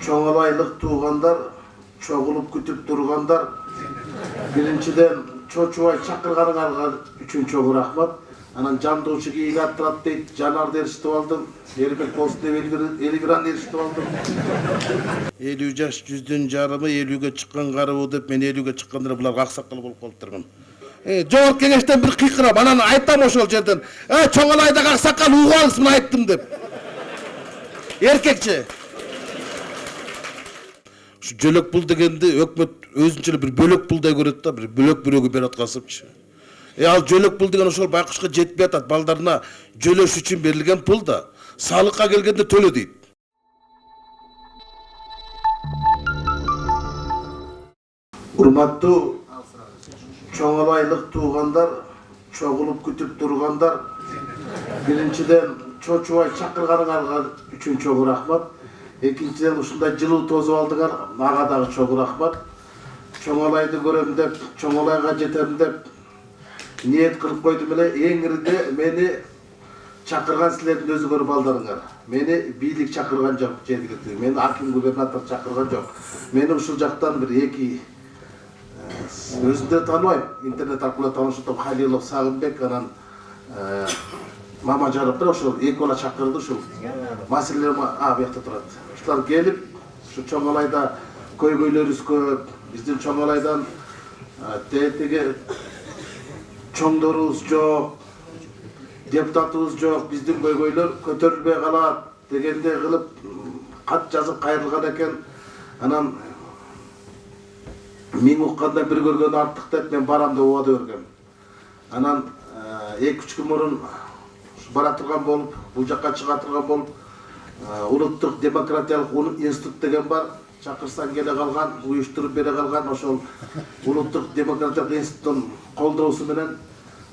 Çoğalaylık tuğanlar, çoğulup kütüp durganlar, birinciden çoğuay çakırganlar üçün çoğu rahmat. Anan Candoğuşu giyiga attırat deyip Canar'da eriştip aldım. Erbek olsun deyip Elibiran eriştip aldım. 50 yaş yüzdün jarımı 50'ge çıkkan karı deyip men 50'ge çıkkandara bular aksakal bolup kaltırgın. Жогорку кеңештен bir кыйкырап, анан айтам ошол жерден. Чоңалайдагы аксакал угуп алыңыз, мен айттым деп. Эркекче. Şu jölök pul degенди өкмөт өзүнчө bir бөлөк пулдай көрөт да, bir бөлөк бирөөгө берип аткансыпчы. Ал жөлөк пул деген ошол байкушка жетпей атат. Балдарына жөлөш үчүн берилген пул да, салыкка келгенде төлө дейт. Урматтуу çoğalaylık tuğanlar, çoğulup kütüp durganlar, birinciden çoğuay çakırganlar üçün çoğu rahmat. Ekinciden uşunda жылуу тозуп алдыңар, ага дагы чогуу рахмат. Çoğalayды көрөм деп, çoğalayга жетем деп ниет кылып койдум эле. Эң ирде мени чакырган силердин өзүңөр балдарыңар. Мени бийлик чакырган жок, жергиликтүү. Мени аким губернатор чакырган жок. Мени ушул жактан bir эки özünde tanıyayım. İnternet arqылы tanıştım. Halilov Sağımбек анан Mama Jarıp bir ошол эки бала чакырды ушул. Маселелер буякта турат. Ушулар келип, ушу Чоңалайда көйгөйлөрүбүз көп. Биздин Чоңалайдан тетиги чоңдорубуз жок, депутатыбыз жок, биздин көйгөйлөр көтөрүлбөй калат дегенде кылып кат жазып кайрылган экен. Анан мен укканда bir көргөн артык деп мен барам деп убада бергем. Анан 2-3 күн мурун бара турган болуп, бул жакка чыга турган болуп, улуттук демократиялык институт деген бар. Чакырсаң келе калган, уюштуруп бере калган ошол улуттук демократиялык институттун колдоосу менен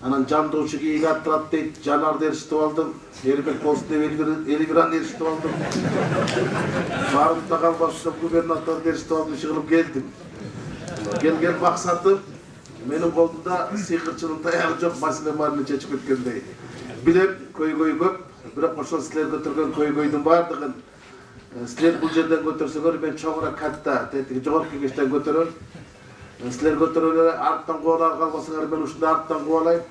анан Candoğuşu giyiga attırat дейт, Canar'da eriştip алдым. Эрбек болсун деп Элибиран eriştip алдым. Барып да калбастан губернаторду eriştip алдым, чыгылып келдим. Gelgen maksatım, benim kolumda sihirçinin dayağı çok, masilelerini çeçip ötkendey. Bilem köy köp, bırak oşol sizler götürgen köydün bardığın. Sizler bu yerden götürsünler, ben çoğura katta, jogorku kengешten götürün. Sizler götürünler, arttan kovalar kalmasınlar, ben uşunda arttan kovalayım.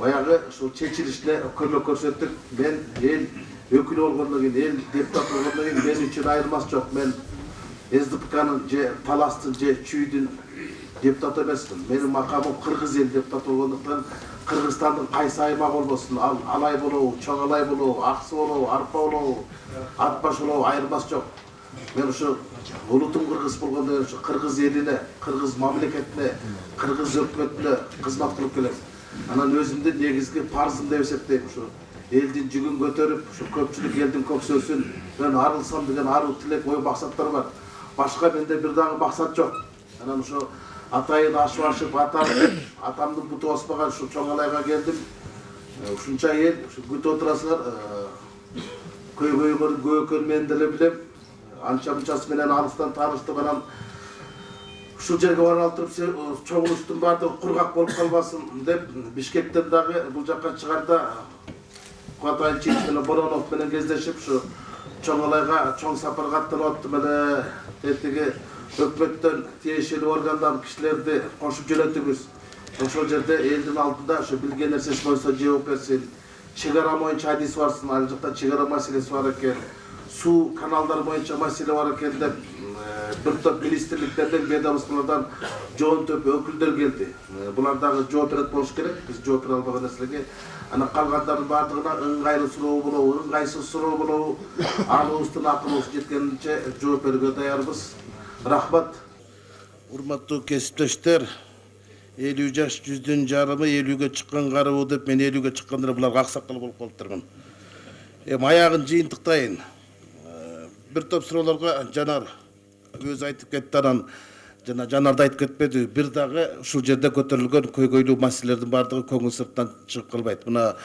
Bayağı şu çeçilişle kömek көрсөттүк. Ben el ökülü olgunluğun, el deputat olgunluğun benim için ayırmaz çok. Ben SDPK'nın Talas'tın, Çüydün deputat emesin. Benim makamım Kırgız el deputat olgunluktan Kırgızstan'ın qaysı aymak olmasın. Alay bolu, Çoğalay bolu, Aksı bolu, Arpa bolu, Atbaş bolu ayırmaz çok. Ben şu ulutun Kırgız bolganda şu Kırgız eline, Kırgız mamleketine, Kırgız hükümetine kızmat kılıp kelem. Anan özümde negizgi parzım dep esептейм. Şu eldin jügün götürüp, şu köpçülük eldin köksösün, ben arılsam degen arıl tilek oy maksatlar var. Başka bende bir dağın maksat yok. Anan şu atayın aşıp atamdın butu osmagan şu Çoğalayga geldim. Uşunça el, şu güt oturasılar, köy gökön mendele bilem. Ança bunçası menen alıstan tanıştık anan. Şu жерге барып çoğuluştun bardı kurgak bolup kalmasın dep Bişkekten dagı bu jakka çıgarda Kuataylı Çiçmeli Boronov menen кездешип şu Çoğalayga çoğ saparga аттанып mele tetigi hökümetten tiyешeli organdan kişilerdi koşup jönötübüz. Ошол жерде элдин алдында şu bilgen nersesi boysa жооп берсин. Чегара боюнча адис барсын, ал жакта чегара маселеси бар экен. Su kanalları boyunca mesele var eкен деп bir top ministrliklerden, ведомстволардан жоон төп өкүлдөр келди. Булардагы жооп берет болуш керек. Биз жооп бере албаган нерселерге ана калгандардын бардыгына ыңгайлуу суроо болобу, ыңгайсыз суроо болобу, алыбыздын акылыбыз жеткенинче жооп берүүгө даярбыз. Рахмат. Урматтуу кесиптештер, 50 жаш жүздүн жарымы 50'ge чыккан карыбы деп мен 50'ge чыккандыр булар аксакал болуп калыптырмын. Аягын жыйынтыктайын. Bir top sıralarga Canar öz aytıp ketти анан Жанарда айтып кетпеди. Bir дагы ушул жерде көтөрүлгөн көйгөйлүү маселелердин бардыгы көңүл сырттан чыгып калбайт. Мына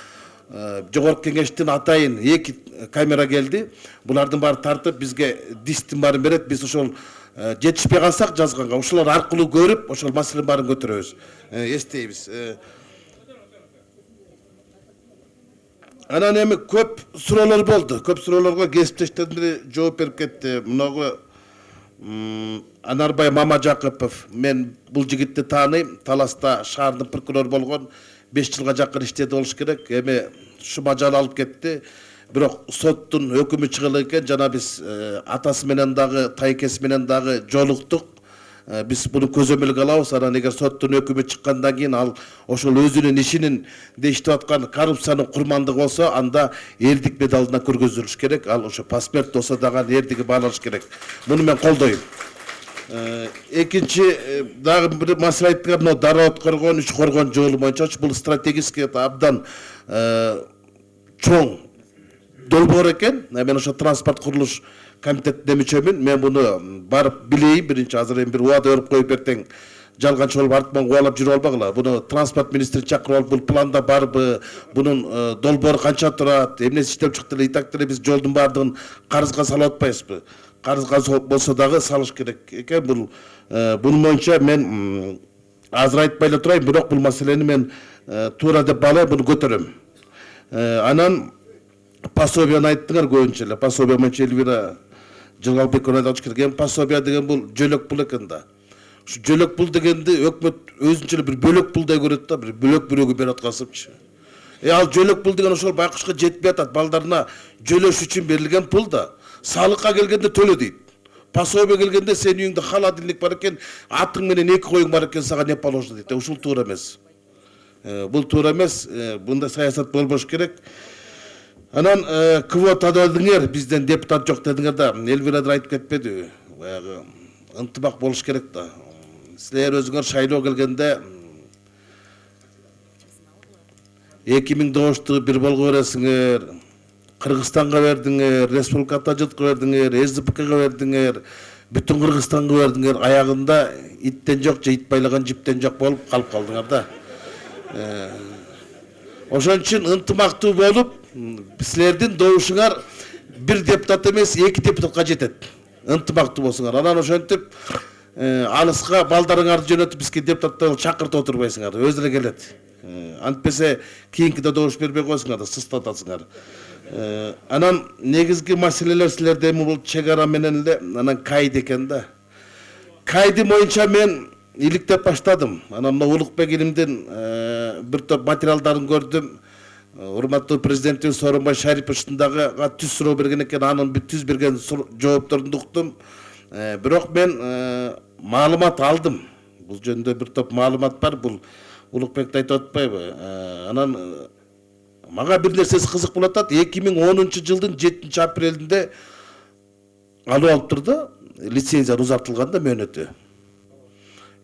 жогорку кеңештин атайын 2 камера келди. Булардын баары тартып бизге дистин баарын берет. Биз ошол жетишпей калсак жазганга ошолор аркылуу көрүп, ошол маселенин баарын көтөрөбүз. Эстейбиз. Анан эми көп суроолор болду. Көп суроолорго кесиптештердин бири жооп берип кетти. Мынагы Анарбай Мамажакупов, мен бул жигитти тааныйм. Таласта шаардын прокурор болгон, 5 жылга жакын иштеди болуш керек. Эми ушу мажал алып кетти. Бирок соттун өкүмү чыгыла экен, жана биз атасы менен дагы, тайкеси менен дагы жолуктук. Биз буну көзөмөлгө алабыз. Анан эгер соттун өкүмү чыккандан кийин ал ошол өзүнүн ишинин иштеп аткан коррупциянын курмандыгы болсо, анда эрдик медалына көргөзүлүш керек. Ал ошо посмертно болсо дагы эрдиги бааланыш керек. Муну мен колдойм. Экинчи дагы бир маселе айттыңар, мына Дара Откоргон, Үч Коргон жолу боюнча бул стратегически абдан чоң долбоор экен. Мен ошо транспорт курулуш комитетине мүчөмүн. Мен буну барып билейин. Биринчи азыр эми бир убада берип коюп эртең жалганчы болуп артынан кубалап жүрүп албагыла. Буну транспорт министри чакырып алып, бул планда барбы, бунун долбоору канча турат, эмнеси иштеп чыкты эле, итак деле биз жолдун баардыгын карызга салып атпайбызбы? Карызга болсо дагы салыш керек экен. Бунун боюнча мен азыр айтпай эле турайын, бирок бул маселени мен туура деп баалайм, буну көтөрөм. Анан пособияны айттыңар көбүнчө эле. Пособия боюнча Эльвира Жылгалбековна да кирген. Пособия деген бул жөлөк пул экен да. Ушу жөлөк пул дегенди өкмөт өзүнчө эле бир бөлөк пулдай көрөт да, бир бөлөк бирөөгө берип аткансыпчы. Ал жөлөк пул деген ошол байкушка жетпей атат. Балдарына жөлөш үчүн берилген пул да. Салыкка келгенде төлө дейт. Пособия келгенде сен үйүңдө холодильник бар экен, атың менен 2 коюң бар экен, сага не положено дейт. Ушул туура эмес. Бул туура эмес. Бундай саясат болбош керек. Анан квота дедиңер, бизден депутат жок дедиңер да, Эльвира да айтып кетпеди. Баягы ынтымак болуш керек да. Силер өзүңөр шайлоо келгенде 2009-ту бир болго бересиңер, Кыргызстанга бердиңер, республика атажылыкка бердиңер, СДПКга бердиңер, бүтүн Кыргызстанга бердиңер, аягында иттен жок же ит байлаган жиптен жок болуп калып калдыңар да. Ошон үчүн ынтымактуу болуп, силердин добушуңар бир депутат эмес, 2 депутатка жетет. Ынтымактуу болсуңар. Анан ошентип алыска балдарыңарды жөнөтүп бизге депутаттарды чакыртып отурбайсыңар, өзү эле келет. Антпесе кийинкиде добуш бербей койсуңар да, сыстатасыңар. Анан негизги маселелер силерде эми бул чек ара менен эле, анан кайд экен да. Кайды боюнча мен иликтеп баштадым. Анан мына Улукбек Илимдин бир топ материалдарын көрдүм. Урматтуу президентибиз Сооронбай Шариповичтин дагы түз суроо берген экен, анын түз берген жоопторун уктум. Бирок мен маалымат алдым. Бул жөнүндө бир топ маалымат бар. Бул Улукбекти айтып атпайбы? Анан мага бир нерсеси кызык болуп атат. 2010 жылдын 7 апрелинде алып алыптыр да, лицензия узартылган да мөөнөтү.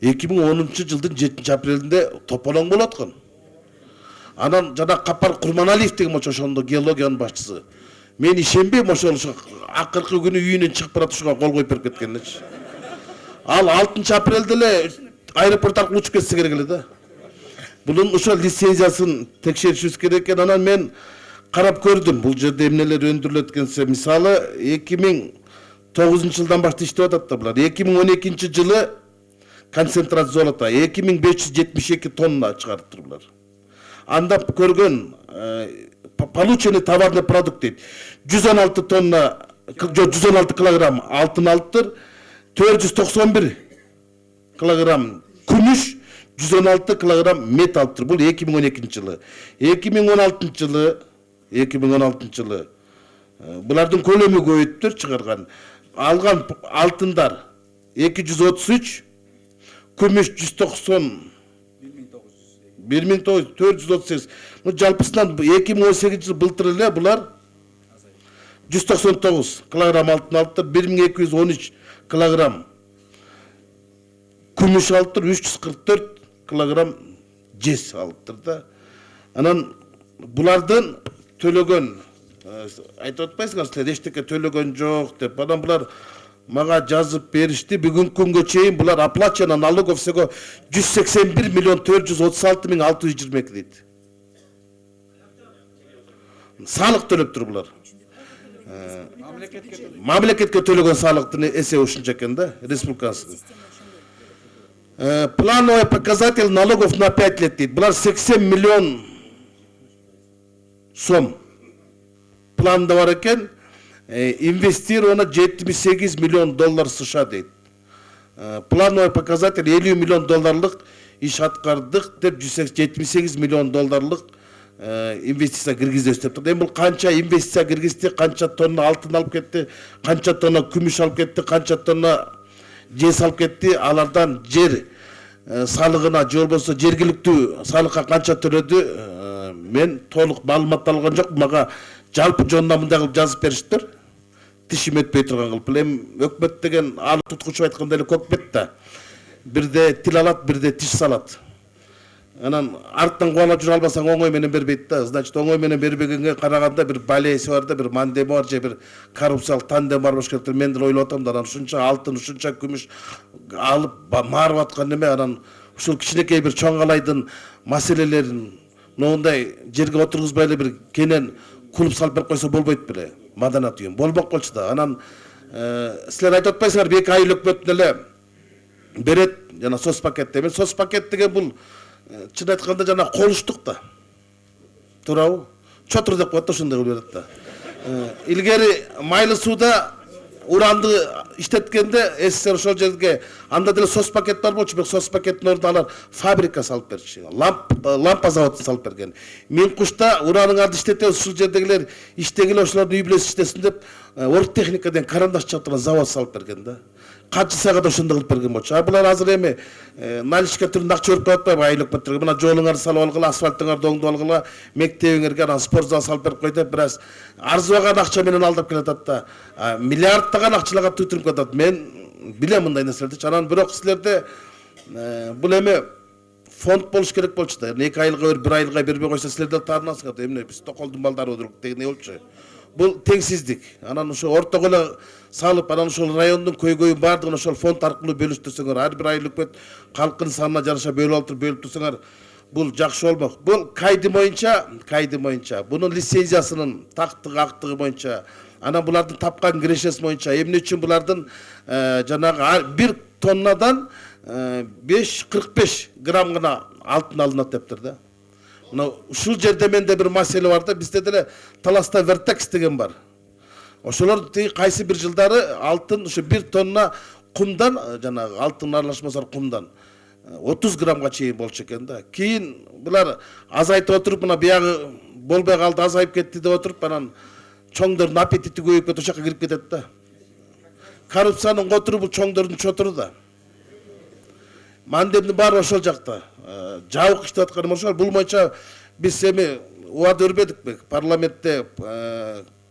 2010 жылдын 7 апрелинде тополоң болуп аткан. Анан жана Капар Курманалиев деген ошондо геологиянын башчысы. Мен ишенбейм, ошол акыркы күнү үйүнөн чыгып барат ушуга кол коюп берип кеткенчи. Ал 6 апрелде эле аэропорт аркылуу учуп кетсе керек эле да. Bunun uşal lisenziyasını tekşerişimiz gereken, anan men karap gördüm. Bu жерде emneler öndürületkense, misалы 2009 yıldan başta işte otattı bular. 2012 жылы konsentrasyon zolata 2572 tonna çıkarttırdılar. Anda görgön полученный товарный продукт deydi. 116 tonna, 116 kilogram altın alttır, 491 kilogram kümüş, 116 kilogram met alttır. Bu 2012 yılı. 2016 yılı bulardın kölömü көйүттүр çıkargan. Algan altınlar 233, kümüş 190, 1438. Bu жалпысынан 2018 yılı былтыр эле bular 199 kilogram altın alttır, 1213 kilogram kümüş alttır, 344 kilogram jez alttır da. Anan bulardan төлөгөн айтып атпайсыңар силер, эчтеке төлөгөн жок деп. Анан булар мага жазып беришти. Бүгүнкү күнгө чейин булар оплачено налогов всего 181 миллион 436 миң 622 дейт. Салык төлөптүр булар. Мамлекетке төлөгөн салыктын эсеби ушунча экен да, республикасы. Плановый показатель налогов на 5 лет дейт. Булар 80 миллион сом планда бар екен. Инвестир оны 78 миллион доллар США дейді. Плановый показатель 50 миллион долларлық иш атқардық деп 178 миллион долларлық инвестиция кіргізді деп тұр. Бұл қанша инвестиция кіргізді, қанша тонна алтын алып кетті, қанша тонна күміш алып кетті, қанша тонна жес алып кетті, алардан жер салығына, же болмаса жергілікті салыққа қанша төледі, мен толық маалымат алған жоқ. Маға жалпы жоннамында қылып жазып беріштір. Тишим өтпей тұрған қылып. Білем, өкмет деген алы тұтқышы айтқанда эле көкмет та. Бірде тил алат, бірде тиш салат. Анан арттан қуалап жүре албасаң оңой менен бербейт да. Значит, оңой менен бербегенге караганда бір балеси бар да, бір мандеми бар, же бір коррупциялык тандем бар болуш керектир. Мен деле ойлоп атам да, анан ушунча алтын, ушунча күмүш алып марып аткан неме, анан ушул кичинекей бир чоңгалайдын маселелерин мындай жерге отургузбай эле бир кенен кулуп салып берип койсо болбойт беле. Маданат үйүн болбок болчу да. Анан силер айтып атпайсыңар, 2 ай өкмөттүн эле берет жана соц пакетте. Мен соц пакет деген бул чын айтканда жана колуштук да. Туурабы? Чотур деп коет да, ошондой кылып берет да. Илгери майлы сууда уранды иштеткенде СССР ошол жерге анда деле соц пакет бар болчу, бирок соц пакеттин ордуна алар фабрика салып берчү. Лампа заводун салып берген. Мен кушта ураныңарды иштетебиз, ушул жердегилер иштегиле ошолордун үй бүлөсү иштесин деп оргтехника деген карандаш чаптырган завод салып берген да. Качысага да ошондой кылып берген болчу. Булар азыр эми наличка түрүндө акча берип коет атпайбы айыл өкмөттөргө? Мына жолуңарды салып алгыла, асфальтыңарды оңдоп алгыла, мектебиңерге анан спорт зал салып берип кой деп бир аз арзыбаган акча менен алдап келатат да. Миллиардтаган акчаларга түтүрүп кетат. Мен билем мындай нерселерди. Анан бирок силерде бул эми фонд болуш керек болчу да. 2 айылга бир айылга бербей койсо силерде таарынасыңар да. Эмне биз токолдун балдары болдук деген болчу. Бул теңсиздик. Анан ошо ортого эле салып, анан ошол райондун көйгөйүн баардыгын ошол фонд аркылуу бөлүштүрсөңөр, ар бир айыл өкмөт калктын санына жараша бөлүп турсаңар, бул жакшы болмок. Бул кайды боюнча, бунун лицензиясынын тактыгы, актыгы боюнча, анан булардын тапкан кирешеси боюнча эмне үчүн булардын жанагы 1 тоннадан 5-45 грамм гана алтын алынат дептир да. Мына ушул жерде менде бир маселе бар да, бизде деле Таласта Вертекс деген бар. Ошолор кайсы бир жылдары алтын ушу 1 тонна кумдан, жанагы алтын аралашмасы кумдан 30 граммга чейин болчу экен да. Кийин булар азайтып отуруп, мына биягы болбой калды, азайып кетти деп отуруп, анан чоңдордун аппетити көбөйүп кетип ошол жака кирип кетет да. Коррупциянын котору бул чоңдордун чотуру да. Мандемдин баары ошол жакта. Жабык иштеп атканым ошол. Бул боюнча биз эми убада өрбөдүкпү? Парламентте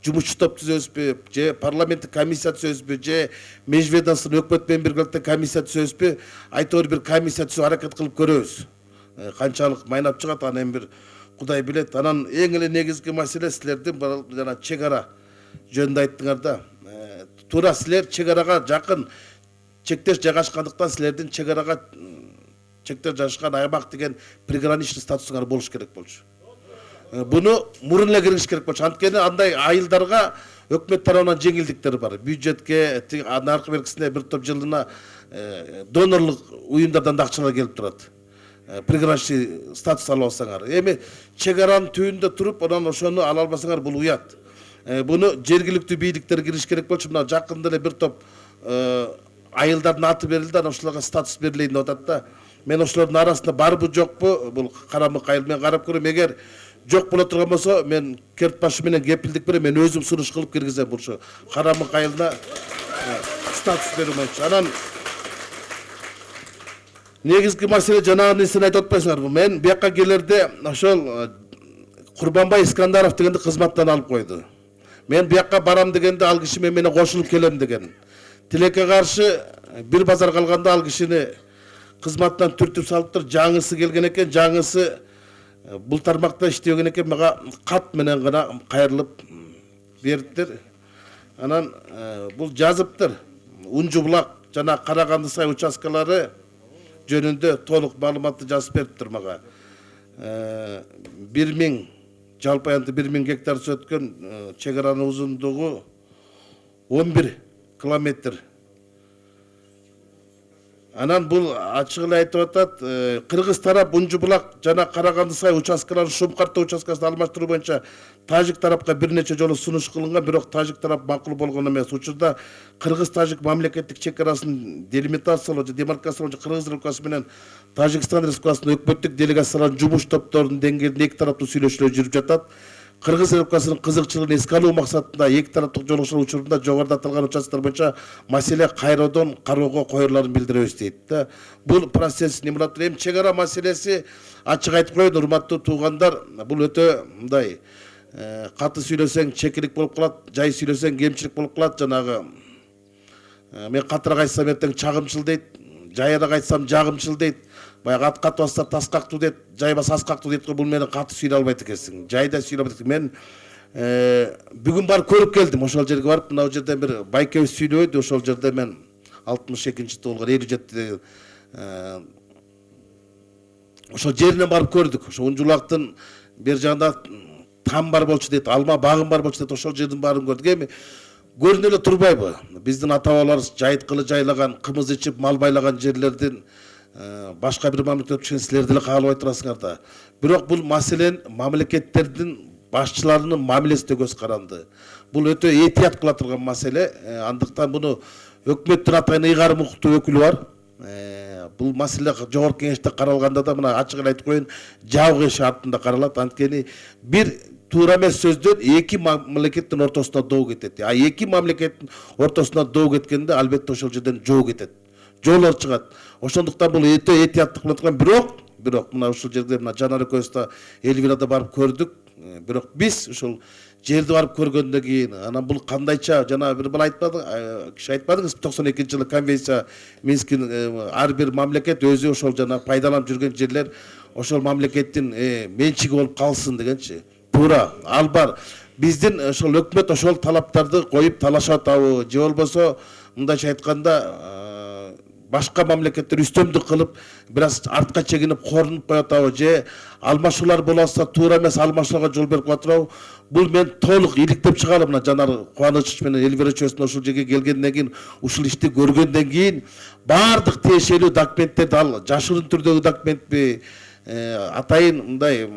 жумушчу топ түзөбүзбү, же парламенттик комиссия түзөбүзбү, же межведомственный өкмөт менен бирге комиссия түзөбүзбү? Айтор бир комиссия түзүп аракет кылып көрөбүз. Канчалык майнап чыгат, анан эми бир Кудай билет. Анан эң эле негизги маселе силердин жана чек ара жөнүндө айттыңар да. Туура силер чек арага жакын чектеш жайгашкандыктан силердин чек арага чектер жайгашкан аймак деген приграничный статусуңар болуш керек болчу. Буну мурун эле киргизиш керек болчу. Анткени андай айылдарга өкмөт тарабынан жеңилдиктер бар. Бюджетке наркы белгисине бир топ жылына донорлук уюмдардан да акчалар келип турат. Приграничный статус алып алсаңар. Эми чек аранын түбүндө туруп, анан ошону ала албасаңар, бул уят. Буну жергиликтүү бийликтер кириш керек болчу. Мына жакында эле бир топ айылдардын аты берилди, анан ошолорго статус берилейин деп атат да. Мен ошолордун арасында барбы жокпу, бул карамык айыл менен карап көрөм. Эгер жок боло турган болсо, мен керт башы менен кепилдик берем, мен өзүм сунуш кылып киргизем ошо карамык айылына статус берүү боюнча. Анан негизги маселе жанагы нерсени айтып атпайсыңарбы? Мен бияка келерде ошол Курбанбай Искандаров дегенди кызматтан алып койду. Мен бияка барам дегенде ал киши менен кошулуп келем деген. Тилекке каршы бир базар калганда ал кишини кызматтан түртүп салыптыр. Жаңысы келген экен, жаңысы бул тармакта иштеген экен, мага кат менен гана кайрылып бериптир. Анан бул жазыптыр. Унжу булак жана Караганды сай участкалары жөнүндө толук маалыматты жазып бериптир мага. 1000 жалпы аянты 1000 гектар өткөн чек аранын узундугу 11 километр. Анан бул ачык эле айтып атат, кыргыз тарап Унжу булак жана Караганды сай участкаларын Шумкарта участкасын алмаштыруу боюнча тажик тарапка бир нече жолу сунуш кылынган, бирок тажик тарап макул болгон эмес. Учурда кыргыз-тажик мамлекеттик чек арасын делимитациялоо же демаркациялоо Кыргыз Республикасы менен Тажикстан Республикасынын өкмөттүк делегацияларынын жумуш топторунун деңгээлинде эки тараптуу сүйлөшүүлөр жүрүп жатат. Кыргыз Республикасынын кызыкчылыгын эске алуу максатында эки тараптык жолугушуулар учурунда жогоруда аталган участкалар боюнча маселе кайрадан кароого коюларын билдиребиз дейт да. Бул процесс неме болот? Эми чек ара маселеси ачык айтып коеюн, урматтуу туугандар, бул өтө мындай каты сүйлөсөң чекилик болуп калат, жай сүйлөсөң кемчилик болуп калат. Жанагы мен катыраак айтсам эртең чагымчыл дейт, жайыраак айтсам жагымчыл дейт. Баягы ат катып басса тас кактуу дейт, жайбаса ас кактуу дейт го. Бул менен каты сүйлөй албайт экенсиң. Жайда сүйлөй албайт экенсиң. Мен бүгүн барып көрүп келдим. Ошол жерге барып, мына жерден бир байкебиз сүйлөйдү. Ошол жерде мен 62-жылы болгон 57 ошол жеринен барып көрдүк. Ошо Унжулактын бер жагында там бар болчу дейт, алма багым бар болчу дейт. Ошол жердин баарын көрдүк. Эми көрүнө эле турбайбы? Биздин ата бабаларыбыз жайыткылы жайлаган, кымыз ичип, мал байлаган жерлердин башка бир мамлекет өткөн силер деле каалабай турасыңар да. Бирок бул маселен мамлекеттердин башчыларынын мамилесине көз каранды. Бул өтө этият кыла турган маселе. Андыктан буну өкмөттүн атайын ыйгарым укуктуу өкүлү бар. Бул маселе жогорку кеңеште каралганда да мына ачык эле айтып коеюн, жабык эшик артында каралат. Анткени бир туура эмес сөздөн эки мамлекеттин ортосуна доо кетет. А эки мамлекеттин ортосуна доо кеткенде албетте ошол жерден жоо кетет. Жоолор чыгат. Ошондуктан бул өтө этияттык болуп турган, бирок мына ушул жерде мына Жанар экөөбүз да Эльвирада барып көрдүк. Бирок биз ушул жерди барып көргөндөн кийин анан бул кандайча жана бир бала айтпады, киши айтпадыңыз, 92-жылы конвенция Минскин ар бир мамлекет өзү ошол жана пайдаланып жүргөн жерлер ошол мамлекеттин менчиги болуп калсын дегенчи. Туура, ал бар. Биздин ошол өкмөт ошол талаптарды коюп талашып атабы, же болбосо мындайча айтканда башка мамлекеттер үстөмдүк кылып, бир аз артка чегинип, корунуп коюп атабы, же алмашуулар болса туура эмес алмашууларга жол берип атабы. Бул мен толук иликтеп чыгалым. Мына Жанар Кубанычович менен Эльвира Чөсүн ушул жерге келгенден кийин, ушул ишти көргөндөн кийин баардык тиешелүү документтерди, ал жашыруун түрдөгү документпи, атайын мындай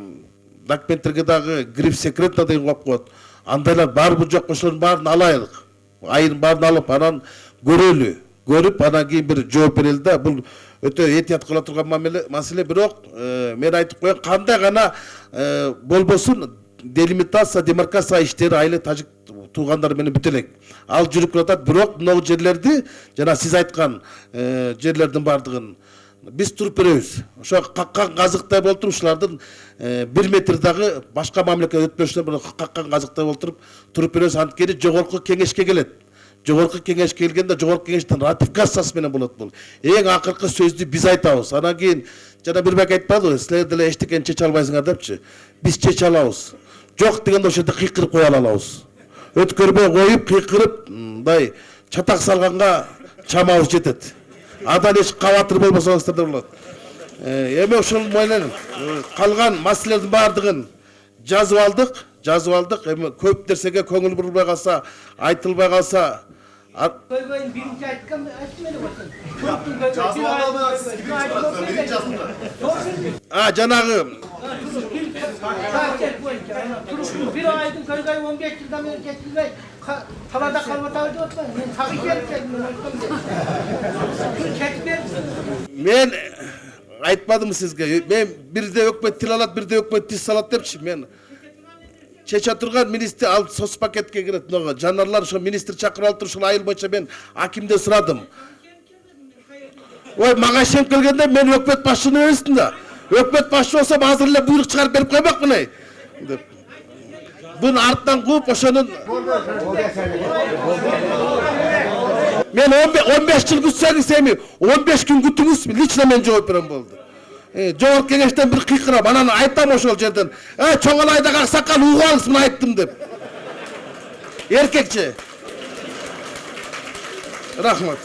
документтерге дагы гриф секретно деген коюп коет. Андайлар барбы жок, ошолордун баарын алайлык. Айрын баарын алып, анан көрөлү. Көрүп, анан кийин бир жооп берели да. Бул өтө этият кыла турган маселе. Бирок мен айтып коеюн, кандай гана болбосун делимитация, демаркация иштери айыл тажик туугандар менен бүтө элек. Ал жүрүп келатат. Бирок могу жерлерди, жана сиз айткан жерлердин бардыгын биз туруп беребиз. Ошо каккан казыктай болуп туруп, ушулардын 1 метр дагы башка мамлекет өтпөшүнө бир каккан казыктай болуп туруп беребиз. Анткени жогорку кеңешке келет. Жогорку кеңешке келгенде жогорку кеңештин ратификациясы менен болот бул. Эң акыркы сөздү биз айтабыз. Анан кийин жана бир бак айтпадыбы, силер деле эчтекени чече албайсыңар депчи. Биз чече алабыз. Жок дегенде ошол жерде кыйкырып кое алабыз. Өткөрбөй коюп, кыйкырып, мындай чатак салганга чамабыз жетет. Адан эч кабатыр болбосоңуздар да болот. Эми ошол менен калган маселелердин бардыгын жазып алдык. Эми көп нерсеге көңүл бурулбай калса, айтылбай калса, Көйгөйүн биринчи айткан айтты эле болсун. Жанагы бир айдын көйгөйү 15 жылдан бери кетилбей, талада калып атабы деп атпайбы? Мен сагы келип келдим. мен айтпадымбы сизге? Мен бирде өкмөт тил алат, бирде өкмөт тиз салат депчи. Мен чече турган министр ал соц пакетке кирет. Мына жанарлар ошо министр чакырып алып туруп, ушул айыл боюнча мен акимден сурадым. Ой, мага ишенип келгенде мен өкмөт башчыны эмесмин да. Өкмөт башчы болсом азыр эле буйрук чыгарып берип коймокмун ай деп. Буну арттан кууп, ошонун мен 15 жыл күтсөңүз, эми 15 күн күтүңүз, лично мен жооп берем болду. Жогорку кеңештен бир кыйкырап, анан айтам ошол жерден, чоң алайдагы аксакал угуп алыңыз, мен айттым деп. Эркекче. Рахмат.